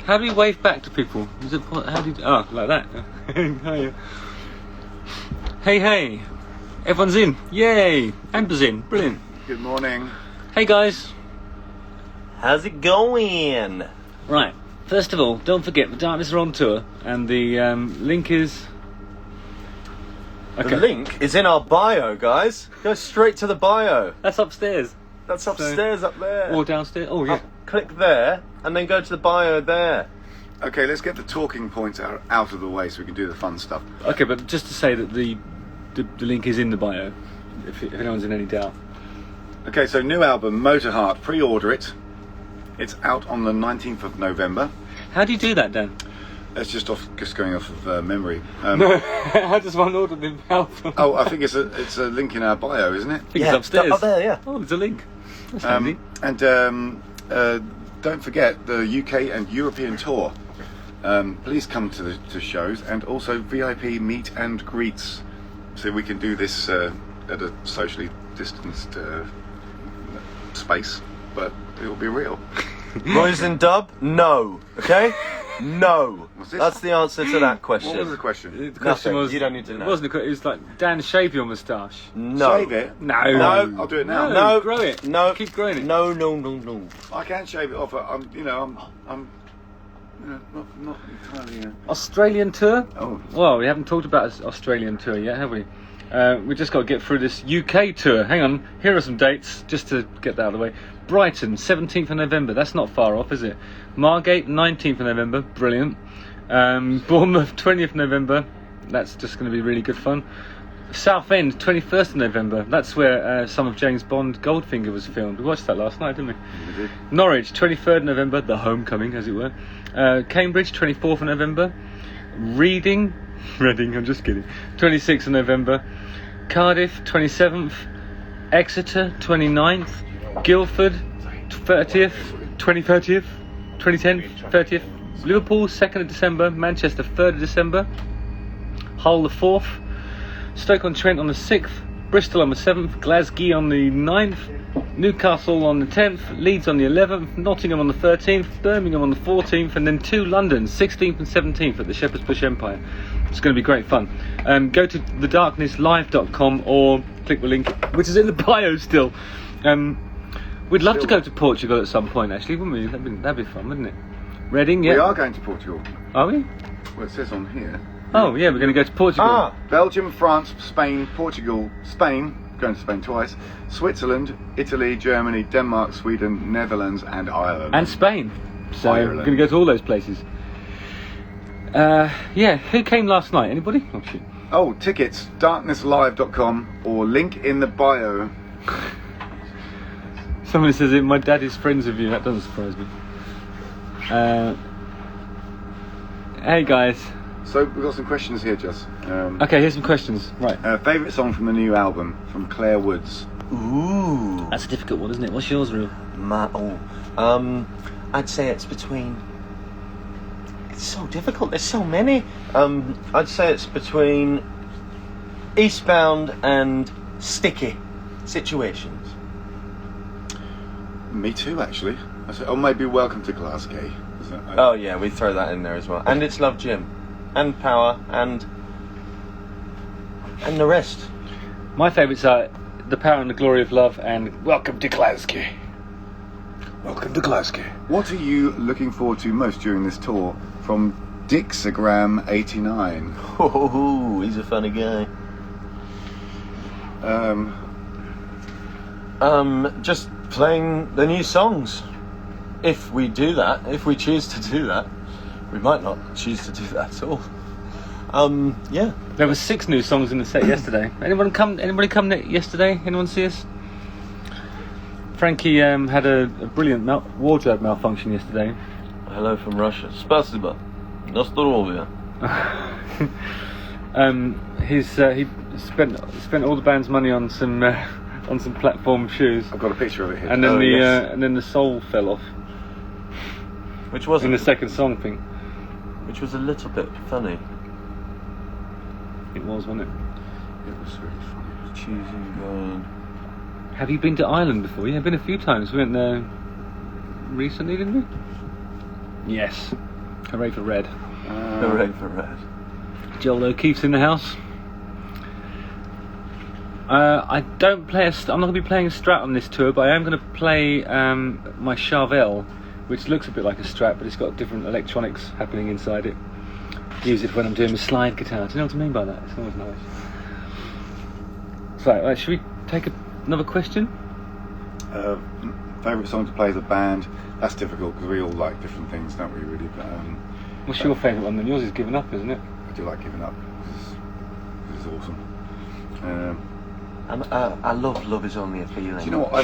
How do you wave back to people? How do you... Oh, like that. Hey. Everyone's in. Yay. Amber's in. Brilliant. Good morning. Hey, guys. How's it going? Right. First of all, don't forget, the Darkness are on tour, and the link is... Okay. The link is in our bio, guys. Go straight to the bio. That's upstairs. That's upstairs up there. Or downstairs. Oh, yeah. Click there, and then go to the bio there. Okay, let's get the talking points out of the way so we can do the fun stuff. Okay, but just to say that the link is in the bio, if anyone's in any doubt. Okay, so new album, Motorheart, pre-order it. It's out on the 19th of November. How do you do that, Dan? It's just going off of memory. No, how does one order the album? Oh, I think it's a link in our bio, isn't it? I think it's upstairs. Up there, yeah. Oh, there's a link. That's handy. And don't forget the UK and European tour. Please come to the shows, and also VIP meet and greets, so we can do this at a socially distanced space, but it will be real. Roy's in dub? No. Okay? No. What's this? That's the answer to that question. What was the question? The question Nothing. was... You don't need to know. It wasn't a question. It was like, Dan, shave your moustache. No. Shave it? No. I'll do it now. No. Grow it. No. Keep growing it. No. I can't shave it off. I'm not entirely. Australian tour? Oh. Well, we haven't talked about this Australian tour yet, have we? We just got to get through this UK tour. Hang on, here are some dates, just to get that out of the way. Brighton, 17th of November, that's not far off, is it? Margate, 19th of November, brilliant. Bournemouth, 20th of November, that's just going to be really good fun. Southend, 21st of November, that's where some of James Bond Goldfinger was filmed. We watched that last night, didn't we? We did. Norwich, 23rd of November, the homecoming, as it were. Cambridge, 24th of November. Reading, I'm just kidding, 26th of November. Cardiff, 27th. Exeter, 29th. Guildford, 30th. 2010th, 30th. Liverpool, 2nd of December. Manchester, 3rd of December. Hull, the 4th. Stoke-on-Trent on the 6th. Bristol on the 7th. Glasgow on the 9th. Newcastle on the 10th, Leeds on the 11th, Nottingham on the 13th, Birmingham on the 14th, and then 2 Londons, 16th and 17th at the Shepherd's Bush Empire. It's going to be great fun. Go to thedarknesslive.com or click the link, which is in the bio still. We'd love to go to Portugal at some point, actually, wouldn't we? That'd be fun, wouldn't it? Reading, yeah. We are going to Portugal. Are we? Well, it says on here. Oh, yeah, we're going to go to Portugal. Belgium, France, Spain, Portugal, Spain. Going to Spain twice. Switzerland, Italy, Germany, Denmark, Sweden, Netherlands, and Ireland. And Spain. So Ireland. we're going to go to all those places. Yeah, who came last night? Anybody? Oh, shit. Oh, tickets, darknesslive.com or link in the bio. Somebody says it, my dad is friends with you. That doesn't surprise me. Hey, guys. So we've got some questions here, Jess. Okay, here's some questions. Right. Favourite song from the new album from Claire Woods? Ooh. That's a difficult one, isn't it? What's yours, Real? I'd say it's between... It's so difficult, there's so many. I'd say it's between Eastbound and Sticky Situations. Me too, actually. I said, or maybe Welcome to Glasgow. Oh yeah, we throw that in there as well. And It's Love Jim. And Power and the rest. My favourites are The Power and the Glory of Love and Welcome to Glasgow. Welcome to Glasgow. What are you looking forward to most during this tour? From Dixagram89. Oh, he's a funny guy. Just playing the new songs. If we do that, if we choose to do that. We might not choose to do that at all. Yeah. There were 6 new songs in the set yesterday. Anybody come yesterday? Anyone see us? Frankie had a brilliant wardrobe malfunction yesterday. Hello from Russia. Spasibo. Na zdrowie. He spent all the band's money on some platform shoes. I've got a picture of it here. And then and then the sole fell off. Which was in the second song thing. Which was a little bit funny. It was, wasn't it? It was really funny. Choosing going. Have you been to Ireland before? Yeah, I've been a few times. We went there recently, didn't we? Yes. Hooray for red. Hooray for red. Joel O'Keefe's in the house. I don't play I'm not going to be playing a Strat on this tour, but I am going to play my Charvel, which looks a bit like a Strat, but it's got different electronics happening inside it. Use it when I'm doing my slide guitar. Do you know what I mean by that? It's always nice. So, should we take another question? Favourite song to play as a band? That's difficult because we all like different things, don't we, really? But what's your favourite one then? Yours is Given Up, isn't it? I do like Giving Up. This is awesome. I love Love Is Only a Feeling. Do you know what?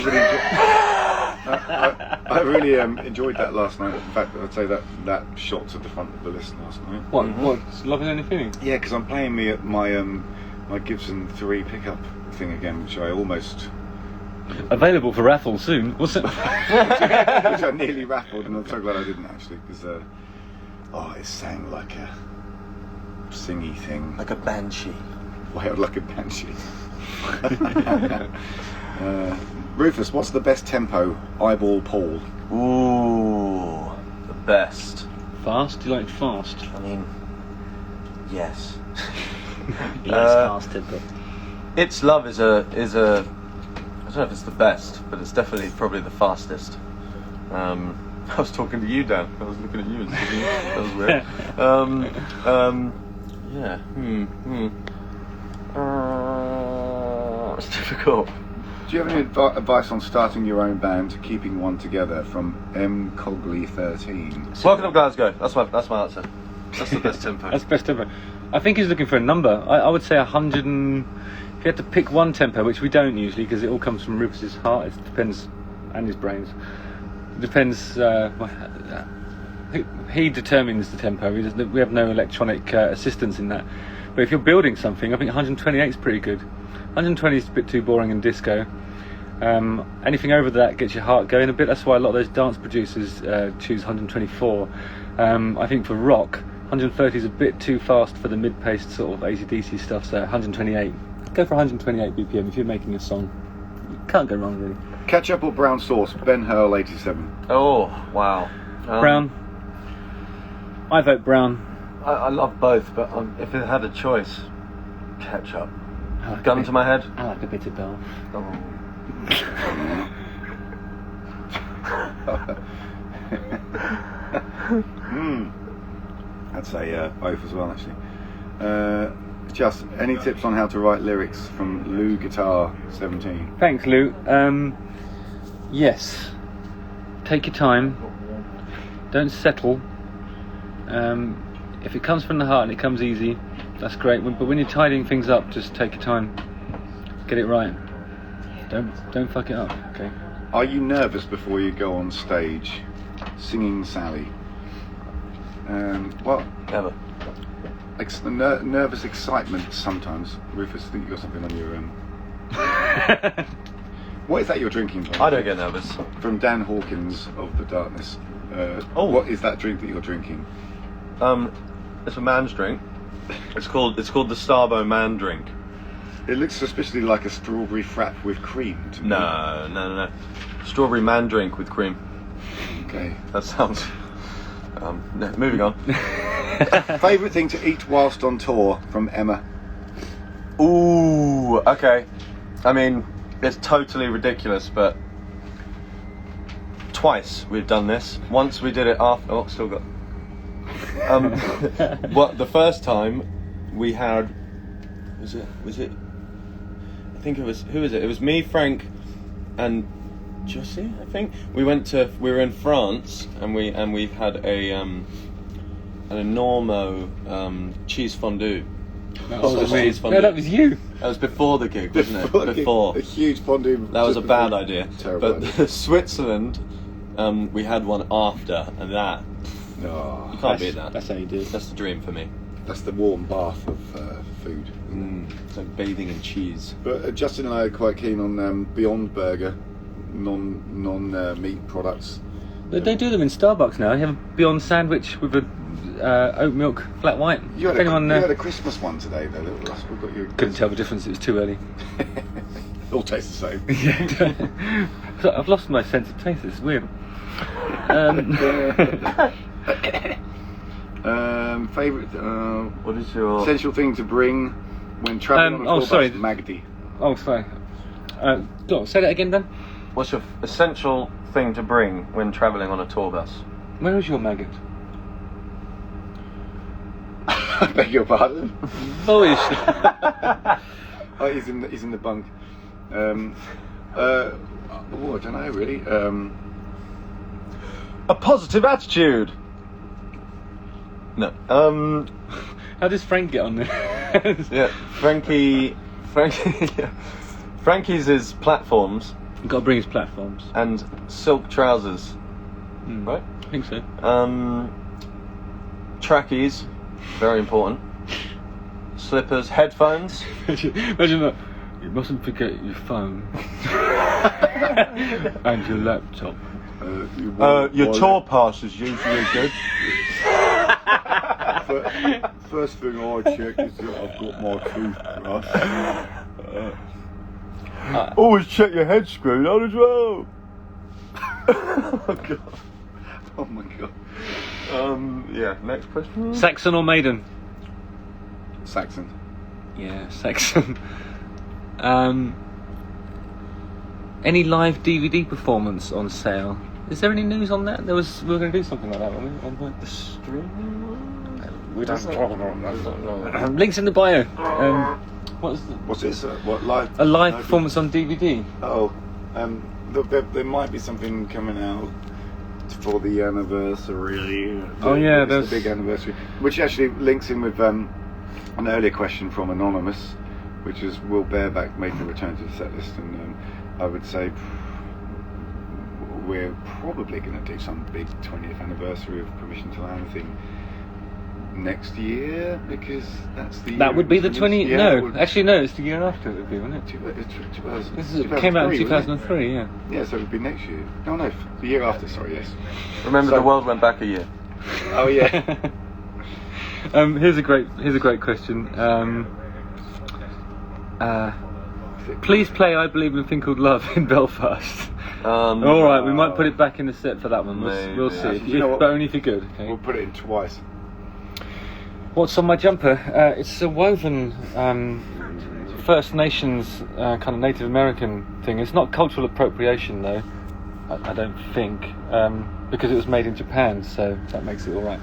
I really enjoyed that last night. In fact, I'd say that shot to the front of the list last night. What? What's Love Is Only a Feeling? Yeah, because I'm playing my Gibson 3 pickup thing again, which I almost... Available for raffle soon. What's it? which I nearly raffled, and I'm so glad I didn't actually, because it sang like a singy thing. Like a banshee. Wailed like a banshee. Rufus, what's the best tempo? Eyeball Paul. Ooh, the best. Fast? Do you like fast? I mean, yes. Yes, fast tempo. It's Love is a I don't know if it's the best, but it's definitely probably the fastest. I was talking to you, Dan. I was looking at you. That was weird. Yeah. It's difficult. Do you have any advice on starting your own band, keeping one together? From M Cogley 13. Welcome to Glasgow. That's my answer. That's the best tempo. That's the best tempo. I think he's looking for a number. I would say 100 and... If you had to pick one tempo, which we don't usually, because it all comes from Rufus's heart, it depends, and his brains. It depends. He determines the tempo. We have no electronic assistance in that. But if you're building something, I think 128 is pretty good. 120 is a bit too boring and disco. Anything over that gets your heart going a bit. That's why a lot of those dance producers choose 124. I think for rock, 130 is a bit too fast for the mid-paced sort of AC/DC stuff. So 128. Go for 128 BPM if you're making a song. You can't go wrong, really. Ketchup or brown sauce? Ben Hurl 87. Oh, wow. Brown. I vote brown. I love both, but if it had a choice, ketchup. Gun to my head. I like a bit of both. I'd say both as well, actually. Just any tips on how to write lyrics from Lou Guitar 17? Thanks, Lou. Yes. Take your time. Don't settle. If it comes from the heart and it comes easy, that's great. But when you're tidying things up, just take your time. Get it right. Don't fuck it up. Okay. Are you nervous before you go on stage? Singing Sally. Well, Never. Nervous excitement sometimes. Rufus, I think you got something on your What is that you're drinking? Tom? I don't get nervous. From Dan Hawkins of The Darkness. What is that drink that you're drinking? It's a man's drink. It's called the Starbo Man drink. It looks suspiciously like a strawberry frap with cream to me. No. Strawberry man drink with cream. Okay. That sounds... no, moving on. Favourite thing to eat whilst on tour? From Emma. Ooh, okay. I mean, it's totally ridiculous, but twice we've done this. Once we did it after... Oh, still got... What, the first time we had... Was it... I think it was... Who was it? It was me, Frank, and Jussie, I think. We were in France, and we had an enormo cheese fondue. That was you. That was before the gig, wasn't it? Before. A huge fondue. That was a bad idea. Terrible But idea. Switzerland, we had one after, and that... No. You can't beat that. That's how you do it. That's the dream for me. That's the warm bath of food. It's like bathing in cheese. But Justin and I are quite keen on Beyond Burger, non meat products. They do them in Starbucks now. You have a Beyond sandwich with a oat milk flat white. You had a Christmas one today, though. We've got you. Couldn't tell the difference. It was too early. All taste the same. Yeah. I've lost my sense of taste. It's weird. Favourite. What is your essential thing to bring when travelling on a tour sorry. bus? Magdy. Oh, sorry. Go on, say that again, then. What's your essential thing to bring when travelling on a tour bus? Where is your maggot? I beg your pardon. Boyish. Oh, he's in the bunk. Oh, I don't know really. A positive attitude. No. How does Frank get on there? Yeah, Frankie's is platforms Got to bring his platforms. and silk trousers, right? I think so. Trackies, very important. Slippers, headphones. Imagine that. You mustn't forget your phone and your laptop. Your tour pass is usually good. First thing I check is that I've got my toothbrush. Always check your head screwed on as well. Oh god. Oh my god. Yeah. Next question. Saxon or Maiden? Saxon. Yeah, Saxon. Any live DVD performance on sale? Is there any news on that? We were going to do something like that, weren't we? At one point. The streaming. We don't talk about that. Links in the bio. What's this? What live? A live performance on DVD. Oh, there might be something coming out for the anniversary. Oh yeah, it's there's the big anniversary, which actually links in with an earlier question from Anonymous, which is will Bareback make a return to the set list? And I would say we're probably going to do some big 20th anniversary of Permission to Land thing next year, because that's the that would be the 20. Yeah, no, actually no, it's the year after it would be, wouldn't it? This came out in 2003. Yeah. Yeah, so it would be next year. No, the year after. Sorry, yes. Remember, the world went back a year. Oh yeah. Here's a great question. Please play "I Believe in a Thing Called Love" in Belfast. All right, we might put it back in the set for that one. We'll see. But only if you're good. Okay. We'll put it in twice. What's on my jumper? It's a woven First Nations kind of Native American thing. It's not cultural appropriation though, I don't think, because it was made in Japan, so that makes it all right.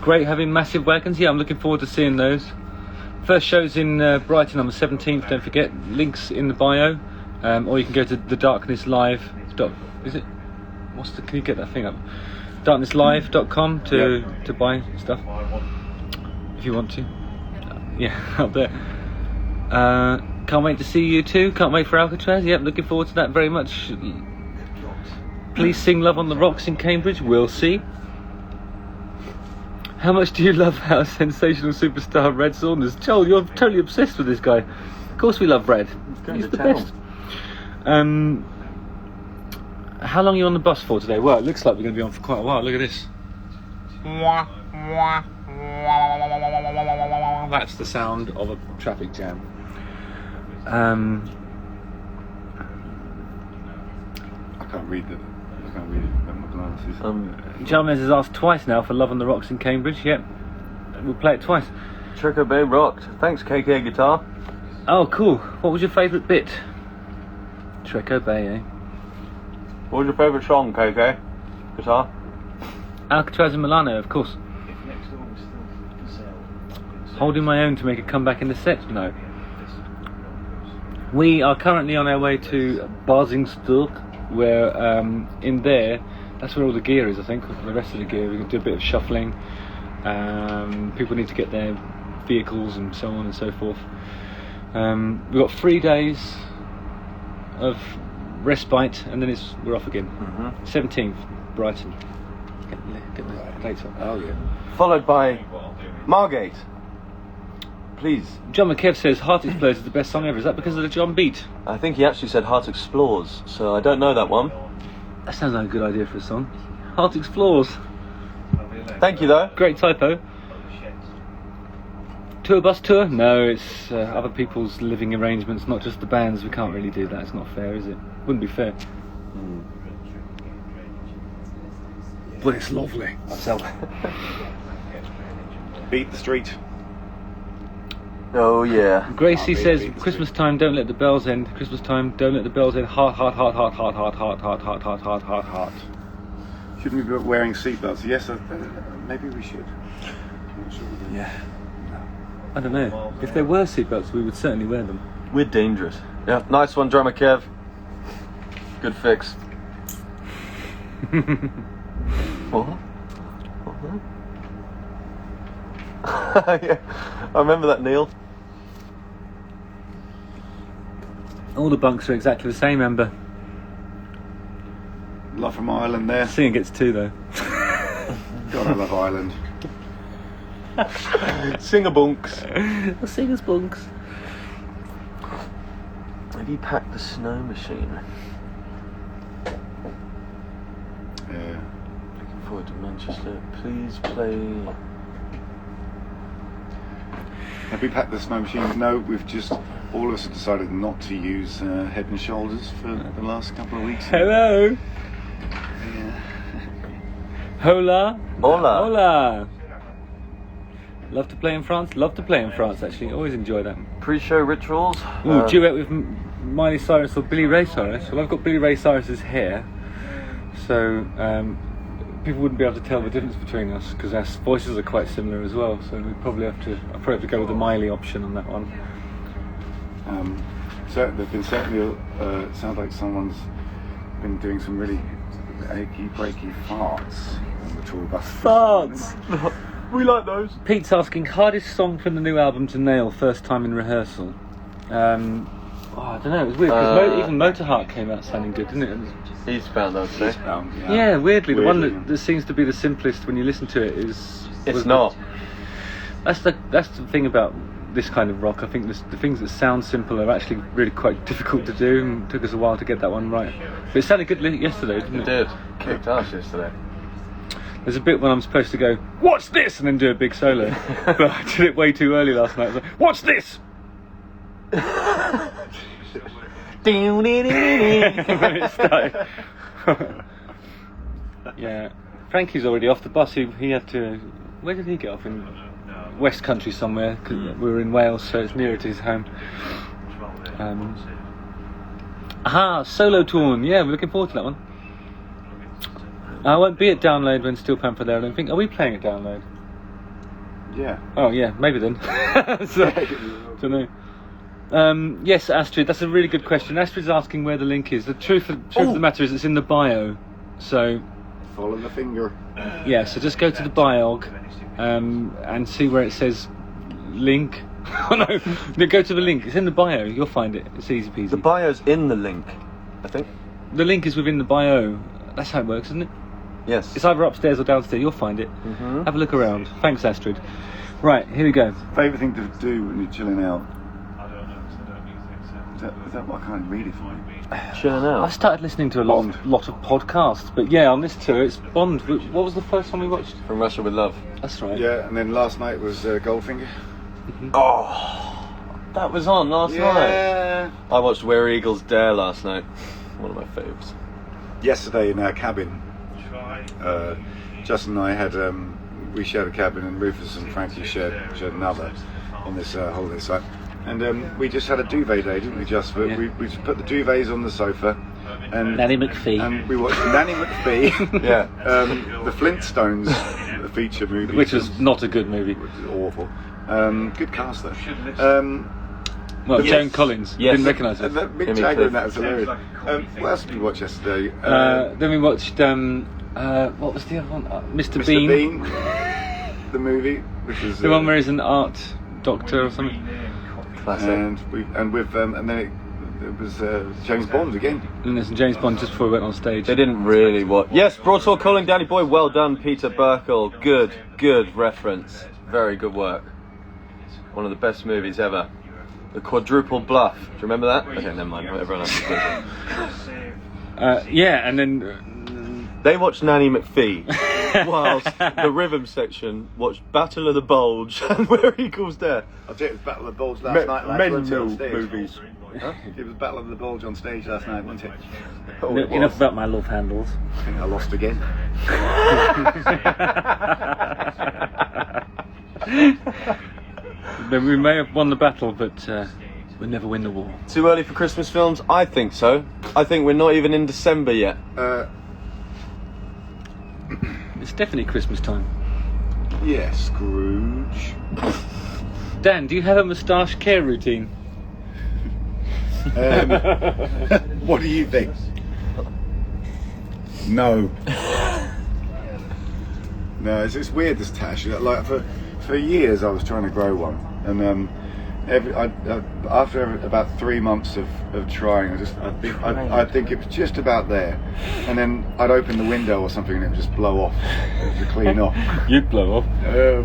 Great having massive wagons. Yeah, I'm looking forward to seeing those. First show's in Brighton on the 17th. Don't forget, links in the bio, or you can go to thedarknesslive. Is it? Can you get that thing up? darknesslive.com to buy stuff if you want to. Yeah, up there. Can't wait to see you too. Can't wait for Alcatraz. Yep, looking forward to that very much. Please sing "Love on the Rocks" in Cambridge. We'll see. How much do you love our sensational superstar Red Saunders? Joel, you're totally obsessed with this guy. Of course we love Red. He's the best. How long are you on the bus for today? Well, it looks like we're going to be on for quite a while. Look at this. That's the sound of a traffic jam. I can't read it with my glasses. Jarmez has asked twice now for "Love on the Rocks" in Cambridge. Yep, we'll play it twice. Trico Bay rocked. Thanks, KK Guitar. Oh, cool. What was your favourite bit? Treco Bay, eh? What was your favourite song, KK Guitar? Alcatraz and Milano, of course. Holding my own to make a comeback in the set? No. We are currently on our way to Basingstoke, where in there, that's where all the gear is, I think. The rest of the gear, we can do a bit of shuffling. People need to get their vehicles and so on and so forth. We've got 3 days of respite, and then we're off again. 17th, Brighton. Get the dates up. Oh yeah. Followed by Margate. Please. John McKev says "Heart Explodes" is the best song ever. Is that because of the John beat? I think he actually said "Heart Explores," so I don't know that one. That sounds like a good idea for a song. Heart Explores. Thank you though. Great typo. Tour bus tour? No, it's other people's living arrangements, not just the band's. We can't really do that. It's not fair, is it? Wouldn't be fair. but it's lovely. So, Beat the street. oh yeah. Gracie beat says, the Christmas time, don't let the bells end. Christmas time, don't let the bells end. Heart, heart, heart, heart, heart, heart, heart, heart, heart, heart, heart, heart, heart. Shouldn't we be wearing seatbelts? Yes, maybe we should. I'm not sure we do. Yeah. I don't know. If there were seatbelts, we would certainly wear them. We're dangerous. Yeah. Nice one, drummer Kev. Good fix. What? Yeah. I remember that, Neil. All the bunks are exactly the same, Amber. Love from Ireland there. Singing gets 2 though. God, I love Ireland. Sing-a-bunks. Singers bunks. Have you packed the snow machine? Yeah. Looking forward to Manchester. Please play. Have we packed the snow machines? No, we've just, all of us have decided not to use Head and Shoulders for the last couple of weeks. Hello. Yeah. Hola. Hola. Hola. Love to play in France? Love to play in France, actually. Always enjoy that. Pre-show rituals. Ooh, duet with Miley Cyrus or Billy Ray Cyrus. Well, I've got Billy Ray Cyrus's hair, so people wouldn't be able to tell the difference between us because our voices are quite similar as well. So I'll probably have to go with the Miley option on that one. So there've been certainly, it sounds like someone's been doing some really achy, breaky farts on the tour bus. Farts! We like those. Pete's asking, hardest song from the new album to nail first time in rehearsal? I don't know, it was weird because even Motorheart came out sounding good, didn't it? Eastbound, I'd say. Eastbound, Yeah, weirdly, the one Weirdly, that seems to be the simplest when you listen to it is... It's not. That's the thing about this kind of rock. I think the things that sound simple are actually really quite difficult to do, and it took us a while to get that one right. But it sounded good yesterday, didn't it? It did. Kicked ass yesterday. There's a bit when I'm supposed to go, "What's this?" and then do a big solo. But I did it way too early last night. I was like, "What's this?" And then it started. Yeah, Frankie's already off the bus. He had to. Where did he get off? In West Country somewhere. 'Cause we were in Wales, so it's nearer to his home. Solo Torn. Yeah, we're looking forward to that one. I won't be at Download when Steel Panther there, I don't think. Are we playing at Download? Yeah. Oh, yeah, maybe then. So, don't know. Yes, Astrid, that's a really good question. Astrid's asking where the link is. The truth of the matter is it's in the bio. So, Follow the finger. yeah, so just go to the biog and see where it says link. Oh no, go to the link. It's in the bio. You'll find it. It's easy peasy. The bio's in the link, I think. The link is within the bio. That's how it works, isn't it? Yes. It's either upstairs or downstairs. You'll find it. Mhm. Have a look around. Thanks, Astrid. Right, here we go. Favourite thing to do when you're chilling out? Is that what I can't read it for me? Chilling out. I've started listening to a lot of podcasts, but yeah, on this tour it's Bond. What was the first one we watched? From Russia with Love. That's right. Yeah, and then last night was Goldfinger. Oh, that was on last night. Yeah. I watched Where Eagles Dare last night. One of my faves. Yesterday in our cabin, Justin and I had we shared a cabin, and Rufus and Frankie shared another on this holiday site, and we just had a duvet day, didn't we? We just put the duvets on the sofa, and Nanny McPhee. and we watched Nanny McPhee. Yeah. The Flintstones, the feature movie, Which was not a good movie. which is awful. Good cast though. Well, Yes. Joan Collins. Yes. Didn't recognise her. And that Mick Jimmy Jagger Cliff. and that was hilarious. What else did we watch yesterday? Then we watched what was the other one? Mr. Mr. Bean. Bean, the movie, which was The one where he's an art doctor or something. Classic. and then it was James Bond again. And there's James Bond just before we went on stage. They didn't really watch. Yes, Broadsword calling Danny Boy. Well done, Peter Burkle. Good reference. Very good work. One of the best movies ever. The Quadruple Bluff. Do you remember that? Okay, never mind. Everyone else is good. Yeah, and then They watched Nanny McPhee, whilst the rhythm section watched Battle of the Bulge and Where Eagles Dare. I'll tell you, it was Battle of the Bulge last night. lads, wasn't it, on stage? movies. Huh? It was Battle of the Bulge on stage last night, wasn't it? Oh, it enough was. about my love handles. I think I lost again. Then we may have won the battle, but we'll never win the war. Too early for Christmas films? I think so. I think we're not even in December yet. It's definitely Christmas time. Yeah, Scrooge. Dan, do you have a moustache care routine? What do you think? No. No, it's weird, this tash. Like for years I was trying to grow one, and after about 3 months of trying, I think it was just about there, and then I'd open the window or something and it would just blow off, to clean off. You'd blow off.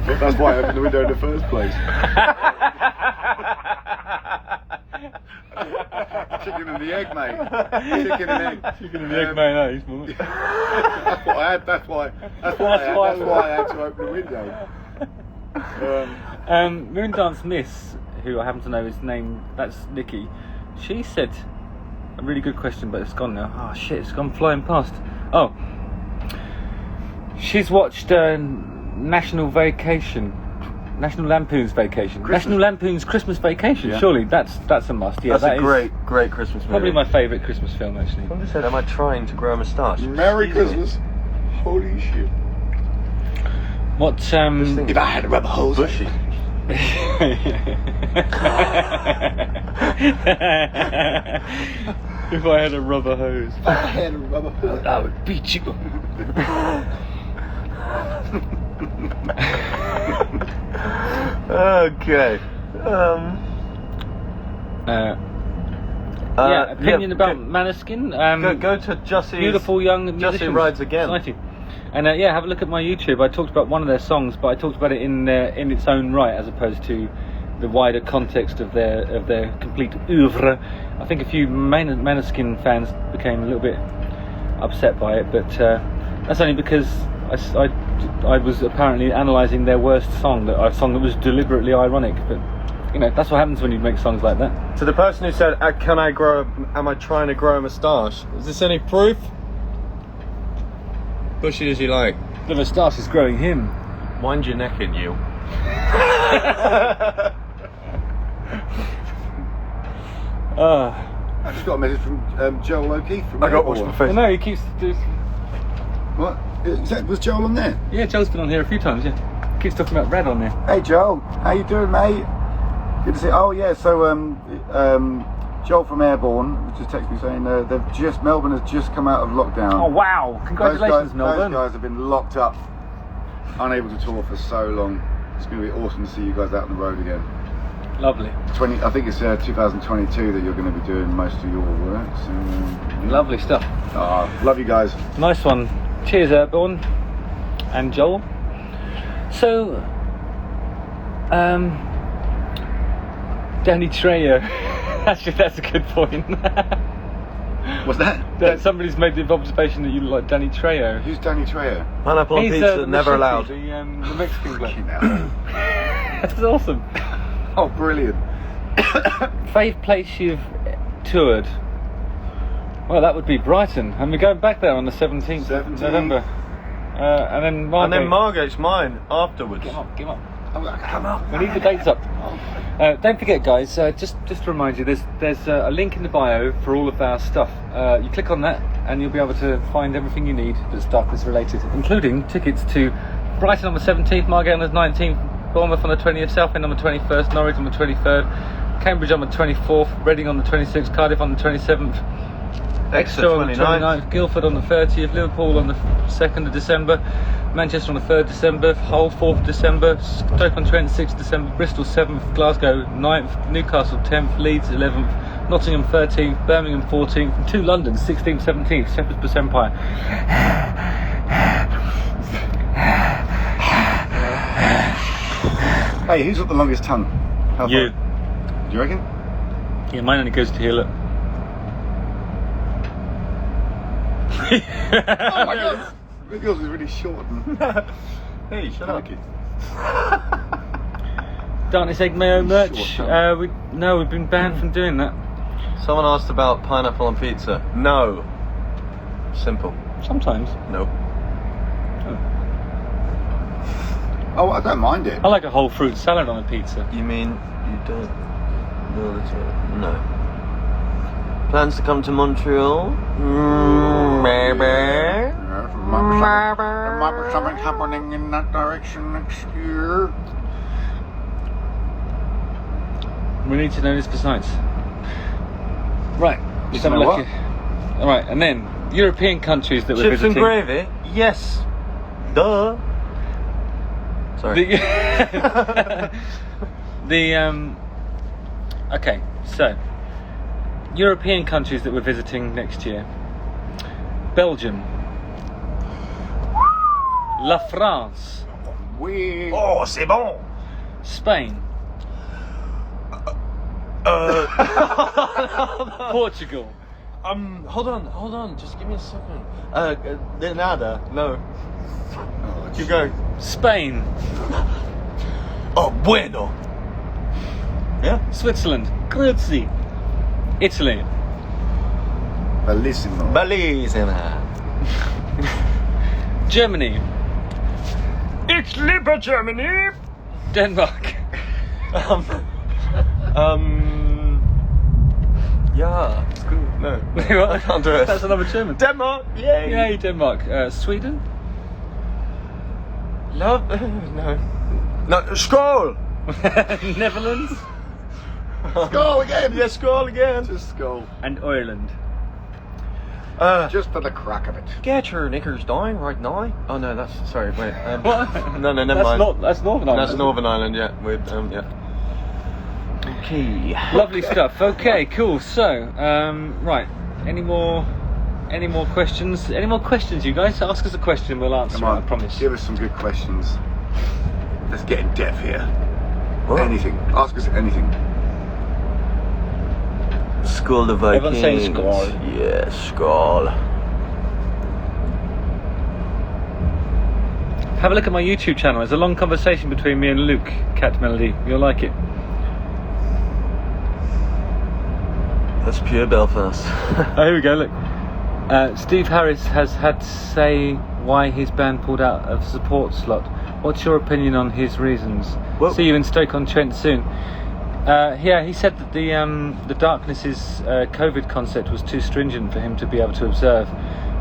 But that's why I opened the window in the first place. Chicken and the egg, mate. Chicken and egg. Chicken and the egg mayonnaise. That's what I had. That's why I had to open the window. Moondance Miss, who I happen to know his name, that's Nikki. She said a really good question, but it's gone now. Oh shit, it's gone flying past. Oh, she's watched National Lampoon's Vacation. National Lampoon's Christmas Vacation. Yeah. Surely that's a must. Yeah, That's a great Christmas movie. Probably my favourite Christmas film, actually. Someone just said, am I trying to grow a moustache? Merry Christmas. Holy shit. What? This thing If I had a rubber hose. bushy. If I had a rubber hose, If I had a rubber hose, I would beat you. Okay. Opinion about Maneskin. Go to Jussie's. Beautiful young Jussie musicians. Rides Again. Society. And have a look at my YouTube. I talked about one of their songs, but I talked about it in its own right, as opposed to the wider context of their complete oeuvre. I think a few Maneskin fans became a little bit upset by it, but that's only because I was apparently analysing their worst song, a song that was deliberately ironic. But that's what happens when you make songs like that. To the person who said, am I trying to grow a moustache? Is this any proof? Bushy as you like. The moustache is growing him. Wind your neck in, you. I just got a message from Joel O'Keefe from I got Airborne. washed my face. No, he keeps. What? Was Joel on there? Yeah, Joel's been on here a few times. Yeah, keeps talking about Red on there. Hey Joel, how you doing, mate? Good to see. Oh yeah, so Joel from Airborne just texted me saying Melbourne has just come out of lockdown. Oh wow! Congratulations, Melbourne. Those guys have been locked up, unable to tour for so long. It's going to be awesome to see you guys out on the road again. Lovely. I think it's 2022 that you're going to be doing most of your work. So, Lovely stuff. Love you guys. Nice one. Cheers, Airborne and Joel. So, Danny Trejo. Actually, that's a good point. What's that? Somebody's made the observation that you like Danny Trejo. Who's Danny Trejo? Pineapple on pizza, the never machete, allowed. The Mexican bloke. Fucking hell. That's awesome. Oh, brilliant. Favourite place you've toured? Well, that would be Brighton, and we're going back there on the 17th of November. And then Margate. And then Margate's mine afterwards. Get up. Come on. We need the dates up. Don't forget, guys. Just to remind you, there's a link in the bio for all of our stuff. You click on that, and you'll be able to find everything you need that's darkness related, including tickets to Brighton on the 17th, Margate on the 19th, Bournemouth on the 20th, Southend on the 21st, Norwich on the 23rd, Cambridge on the 24th, Reading on the 26th, Cardiff on the 27th. Exeter on the 29th, Guildford on the 30th, Liverpool on the 2nd of December, Manchester on the 3rd of December, Hull 4th of December, Stoke-on-Trent 6th of December, Bristol 7th, Glasgow 9th, Newcastle 10th, Leeds 11th, Nottingham 13th, Birmingham 14th, and 2 London 16th, 17th, Shepherd's Bush Empire. Hey, who's got the longest tongue? How You. far? Do you reckon? Yeah, mine only goes to here, look. Oh my god! Yours is really short. Hey, shut up. Darkness Egg Mayo merch. Sure. We've been banned from doing that. Someone asked about pineapple on pizza. No. Simple. Sometimes. No. Oh, I don't mind it. I like a whole fruit salad on a pizza. You mean you don't? No, that's right. No. Plans to come to Montreal? Maybe. Yes, there might be something happening in that direction next year. We need to know this for science. Right. Let's have a know look. what? All right, and then European countries that we're Chips and visiting. gravy? Yes. Duh. Sorry. Okay, so European countries that we're visiting next year: Belgium, La France, Oh, c'est bon. Spain, Portugal, Hold on. Just give me a second. De nada. No. Keep going. Spain, Oh, bueno. Yeah. Switzerland, Grazie, Italy, Bellissimo. Bellissima. Germany, Ich liebe Germany. Denmark, Yeah, it's cool. No. I can't do it. That's another German. Denmark. Yay. Yay, Denmark. Sweden, Love. No. No. Skål. Netherlands, Skull again. Yeah, skål again. Just skull. and Ireland. Just for the crack of it. Get your knickers down right now. Oh no, that's sorry. Wait. What? No, never That's mind. That's Northern Ireland. That's Northern Ireland. Yeah. With yeah. Okay. Lovely stuff. Okay, cool. So, right. Any more questions? Any more questions, you guys? Ask us a question, we'll answer Come it, on, I promise. give us some good questions. Let's get in depth here. What? Anything. Ask us anything. Skål the Vikings. Everyone's saying skål. Yes, skål. Have a look at my YouTube channel. There's a long conversation between me and Luke, Cat Melody. You'll like it. That's pure Belfast. Oh, here we go, look. Steve Harris has had to say why his band pulled out of support slot. What's your opinion on his reasons? Well- See you in Stoke-on-Trent soon. Yeah, he said that the Darkness's COVID concept was too stringent for him to be able to observe.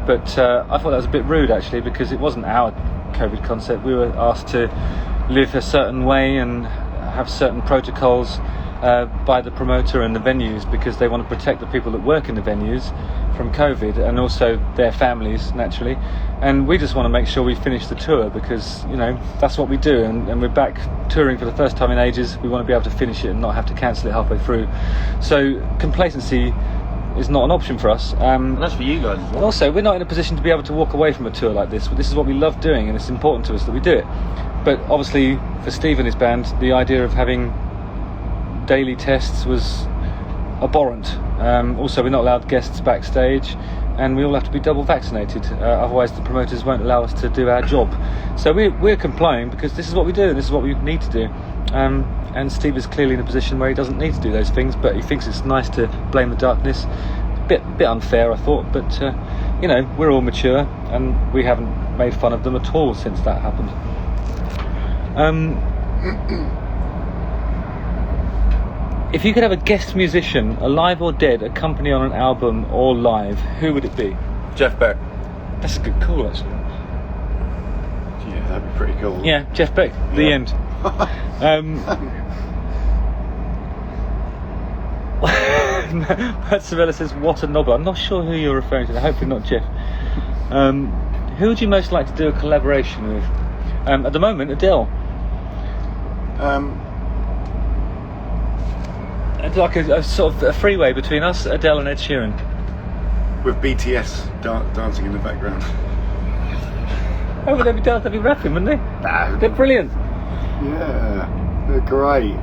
But I thought that was a bit rude, actually, because it wasn't our COVID concept. We were asked to live a certain way and have certain protocols by the promoter and the venues, because they want to protect the people that work in the venues from COVID, and also their families, naturally. And we just want to make sure we finish the tour, because, you know, that's what we do, and we're back touring for the first time in ages. We want to be able to finish it and not have to cancel it halfway through. So complacency is not an option for us. And that's for you guys as And well. also, we're not in a position to be able to walk away from a tour like this. This is what we love doing, and it's important to us that we do it. But obviously, for Steve and his band, the idea of having daily tests was abhorrent. Also, we're not allowed guests backstage, and we all have to be double vaccinated. Otherwise, the promoters won't allow us to do our job. So we're complying, because this is what we do, and this is what we need to do. And Steve is clearly in a position where he doesn't need to do those things, but he thinks it's nice to blame the darkness. Bit unfair, I thought, but you know, we're all mature, and we haven't made fun of them at all since that happened. If you could have a guest musician, alive or dead, accompany on an album or live, who would it be? Jeff Beck. That's a good call, actually. Yeah, that'd be pretty cool. Yeah, Jeff Beck. The Yeah. end. Matt Savella says, "What a knobber." I'm not sure who you're referring to. Hopefully not Jeff. Who would you most like to do a collaboration with? At the moment, Adele. It's like a sort of a freeway between us, Adele, and Ed Sheeran. With BTS dancing in the background. Oh, but they'd be dancing, they'd be rapping, wouldn't they? Nah, They're brilliant. yeah, they're great.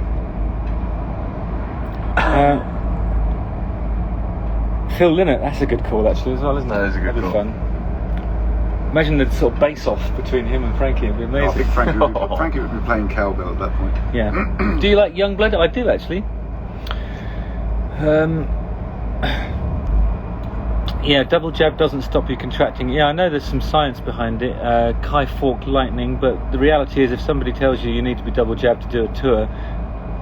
Phil Lynott, that's a good call actually as well, isn't it? That is a good That'd be call. fun. Imagine the sort of bass off between him and Frankie, it'd be I amazing. think Frankie would be playing cowbell at that point. Yeah. Do you like Youngblood? I do actually. Yeah, double jab doesn't stop you contracting. Yeah, I know there's some science behind it, Kai fork lightning, but the reality is if somebody tells you need to be double jabbed to do a tour,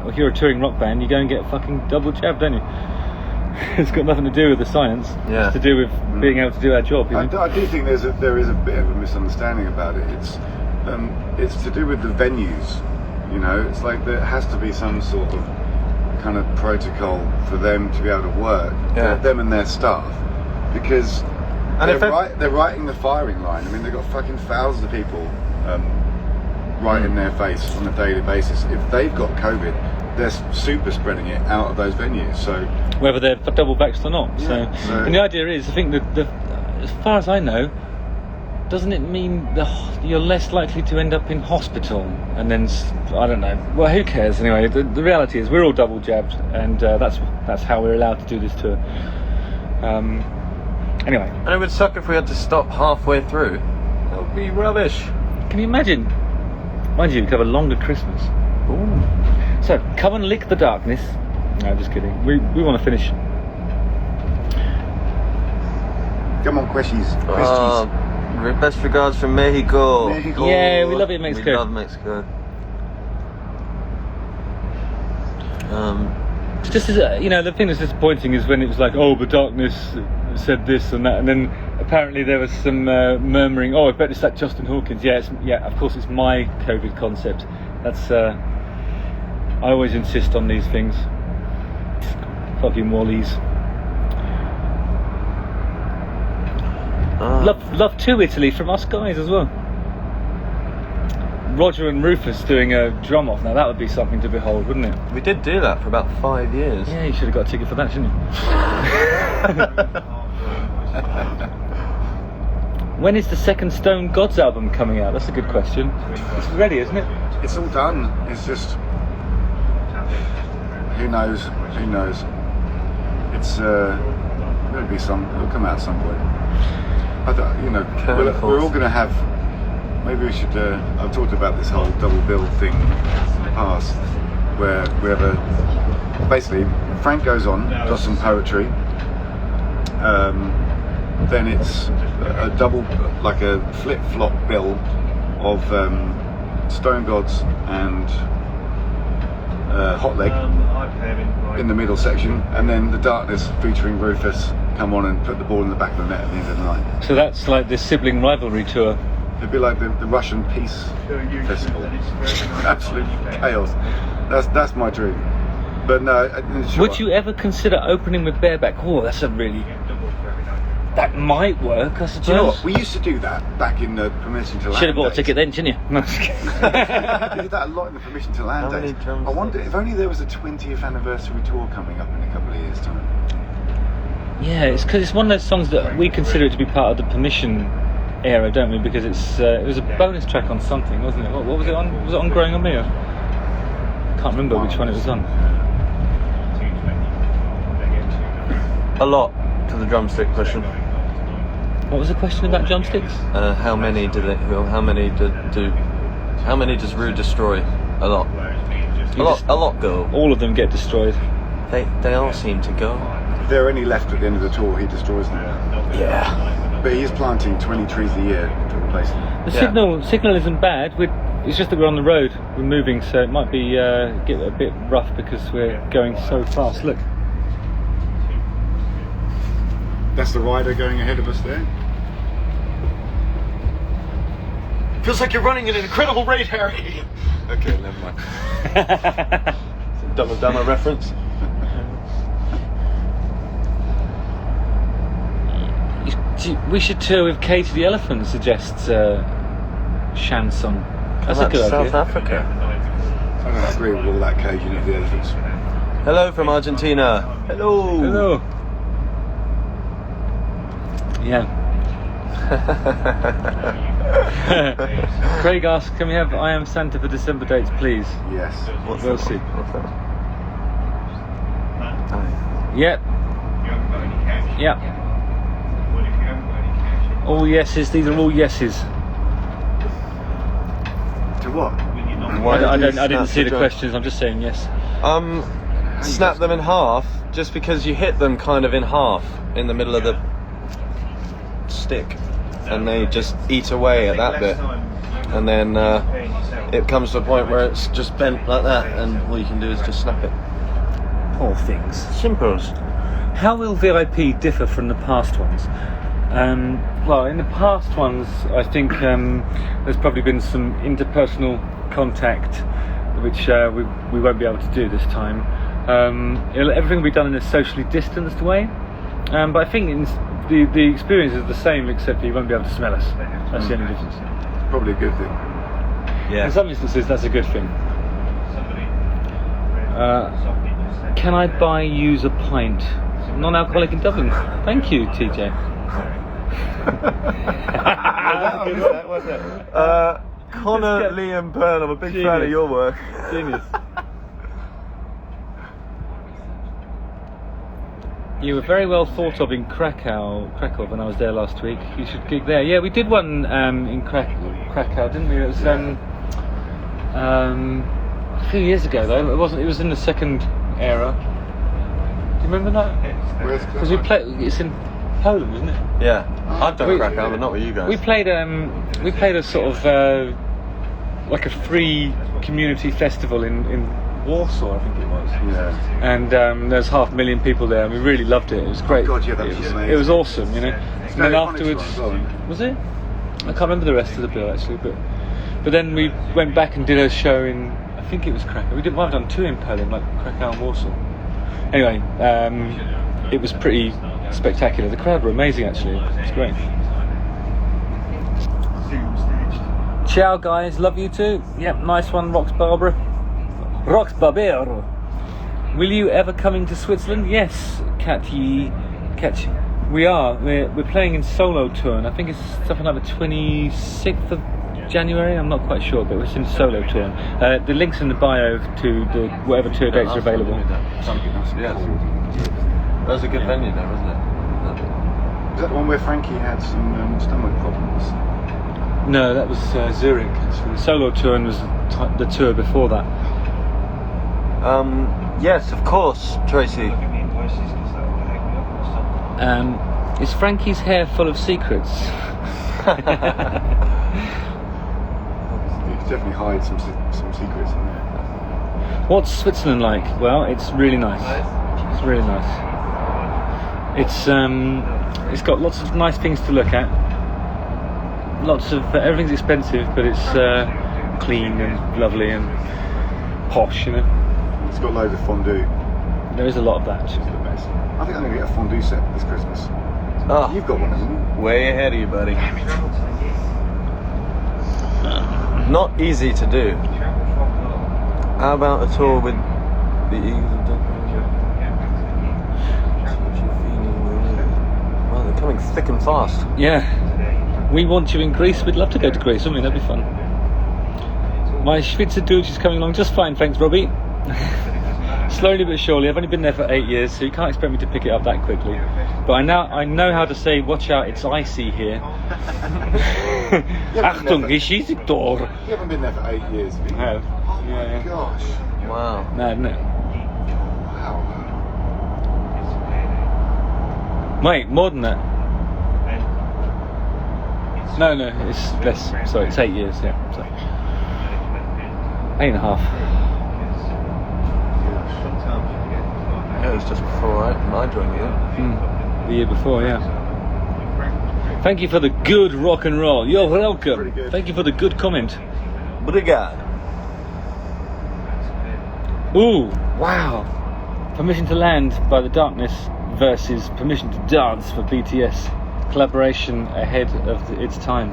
or if you're a touring rock band, you go and get fucking double jabbed, don't you? It's got nothing to do with the science. Yeah. It's to do with being able to do our job. You know? I do think there is a bit of a misunderstanding about it. It's to do with the venues. You know, it's like there has to be some sort of kind of protocol for them to be able to work. Them and their staff, because they're writing the firing line. I mean, they've got fucking thousands of people right in their face on a daily basis. If they've got COVID, they're super spreading it out of those venues. So whether they're double vaxxed or not. Yeah, So and the idea is, I think that as far as I know, doesn't it mean you're less likely to end up in hospital? And then I don't know. Well, who cares anyway? The reality is we're all double jabbed, and that's how we're allowed to do this tour. Anyway, And it would suck if we had to stop halfway through. That would be rubbish. can you imagine? Mind you, we could have a longer Christmas. Ooh. So come and lick the darkness. No, just kidding. We want to finish. come on, questions. Best regards from Mexico. Mexico. Yeah, we love it in Mexico. We love Mexico. It's just as, you know, the thing that's disappointing is when it was like, oh, the darkness said this and that, and then apparently there was some murmuring, oh, I bet it's that Justin Hawkins. Yeah, of course it's my COVID concept. That's I always insist on these things. Fucking Wallies. Love to Italy from us guys as well. Roger and Rufus doing a drum off. Now that would be something to behold, wouldn't it? We did do that for about 5 years. Yeah, you should have got a ticket for that, shouldn't you? When is the second Stone Gods album coming out? That's a good question. It's ready, isn't it? It's all done. It's just who knows? Who knows? It's there'll be some. It'll come out at some point. I don't, you know, we're all going to have. Maybe we should. I've talked about this whole double bill thing in the past, where we have a. Basically, Frank goes on, does some poetry. Then it's a double, like a flip-flop bill of Stone Gods and Hot Leg in the middle section, and then the Darkness featuring Rufus come on and put the ball in the back of the net at the end of the night. So that's like this sibling rivalry tour. It'd be like the Russian Peace Festival. Absolute chaos. That's my dream. But no. Sure. Would you ever consider opening with Bareback? Oh, that's a really. That might work, I suppose. Do you know what? We used to do that back in the Permission to Land. Should have bought a days. ticket then, shouldn't you? No, just kidding. We did that a lot in the Permission to Land How many days. drums I wonder if only there was a 20th anniversary tour coming up in a couple of years' time. Yeah, it's because it's one of those songs that we consider it to be part of the Permission era, don't we? Because it was a bonus track on something, wasn't it? What was it on? Was it on Growing on Me? Can't remember which one it was on. A lot to the drumstick question. What was the question about drumsticks? How many does Rude destroy? A lot. A lot go. All of them get destroyed. They all seem to go. If there are any left at the end of the tour, he destroys them. Yeah. But he is planting 20 trees a year to replace them. The signal isn't bad. It's just that we're on the road. We're moving, so it might be get a bit rough because we're going so fast. Look. That's the rider going ahead of us there. Feels like you're running at an incredible rate, Harry. Okay, never mind. It's a Dumb and Dumber reference. We should tour with Katie the Elephant, suggests Shanson. That's a good South idea. Africa. I don't agree with all that Cajun of the Elephants. Hello from Argentina. Hello. Hello. Yeah. Craig asks, can we have I Am Santa for December dates, please? Yes. We'll see. What's that? Yep. Yep. All yeses. These are all yeses. To what? I didn't see the questions. I'm just saying yes. Snap them in half, just because you hit them kind of in half in the middle of the stick, and they just eat away at that bit, and then it comes to a point where it's just bent like that, and all you can do is just snap it. Poor things. Simples. How will VIP differ from the past ones? Well, in the past ones, I think there's probably been some interpersonal contact, which we won't be able to do this time. Everything will be done in a socially distanced way, but I think the experience is the same, except you won't be able to smell us. That's the only difference. Probably a good thing. Yeah. In some instances, that's a good thing. Can I buy you a pint? Non-alcoholic in Dublin. Thank you, TJ. was it? Connor Liam Byrne, I'm a big fan of your work. Genius. You were very well thought of in Krakow when I was there last week. You should gig there. Yeah, we did one in Krakow, didn't we? It was a few years ago though. It wasn't. It was in the second era. Do you remember that? Because we played. It's in Poland, isn't it? Yeah, I've done Krakow, but not with you guys. We played a sort of like a free community festival in Warsaw, I think it was. Yeah. And there's 500,000 people there, and we really loved it. It was great. Oh God, yeah, that was amazing. It was awesome, you know. And then afterwards, well. was it? I can't remember the rest of the bill actually, but then we went back and did a show in, I think it was Krakow. We might have done two in Poland, like Krakow and Warsaw. Anyway, it was pretty spectacular. The crowd were amazing actually. It was great. Ciao guys, love you too. Yep, nice one, Rox Barbara. Rox Barbero. Will you ever coming to Switzerland? Yes, Catchy. We are. We're playing in solo tour, and I think it's something like the 26th of January. I'm not quite sure, but it's in solo tour. The link's in the bio to the whatever tour dates are available. Yeah. That was a good venue there, wasn't it? Is that the one where Frankie had some stomach problems? No, that was Zurich. The solo tour was the tour before that. Yes, of course, Tracy. Is Frankie's hair full of secrets? You could definitely hide some secrets in there. What's Switzerland like? Well, it's really nice. It's really nice. It's got lots of nice things to look at. Lots of everything's expensive, but it's clean and lovely and posh, you know. It's got loads of fondue. There is a lot of that. It's the best. I think I'm going to get a fondue set this Christmas. Oh, You've got one, haven't you? way ahead of you, buddy. Not easy to do. How about a tour with the Eagles of Dublin? Well, they're coming thick and fast. Yeah. We want you in Greece. We'd love to go to Greece, wouldn't we? That'd be fun. My Schwitzer Dutch is coming along just fine, thanks, Robbie. Slowly but surely. I've only been there for 8 years, so you can't expect me to pick it up that quickly. But I know how to say, watch out, it's icy here. Achtung, geschießt door. You haven't been there for 8 years, have you? I have. Oh my Yeah. gosh. Wow. Mad, isn't it? Wow. Wait, more than that. No, it's less. Sorry, it's 8 years, yeah. So. 8.5. Yeah, it was just before I joined you. The year before, yeah. Thank you for the good rock and roll. You're welcome. Pretty good. Thank you for the good comment. Obrigado. Ooh, wow. Permission to Land by The Darkness versus Permission to Dance for BTS. Collaboration ahead of its time.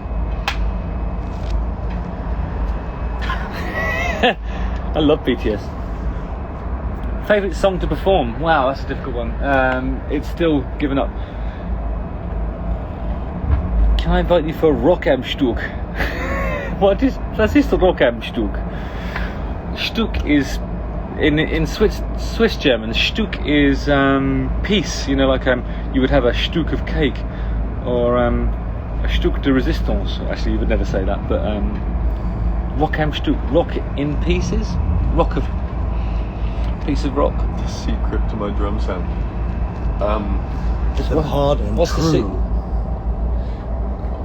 I love BTS. Favourite song to perform? Wow, that's a difficult one. It's still given up. Can I invite you for Rock am Stück? Das ist Rock am Stück. Stück is in Swiss German. Stück is piece. You know, like you would have a Stück of cake or a Stück de Resistance. Actually, you would never say that, but Rock am Stück. Rock in pieces. Rock of piece of rock. The secret to my drum sound. What's the secret?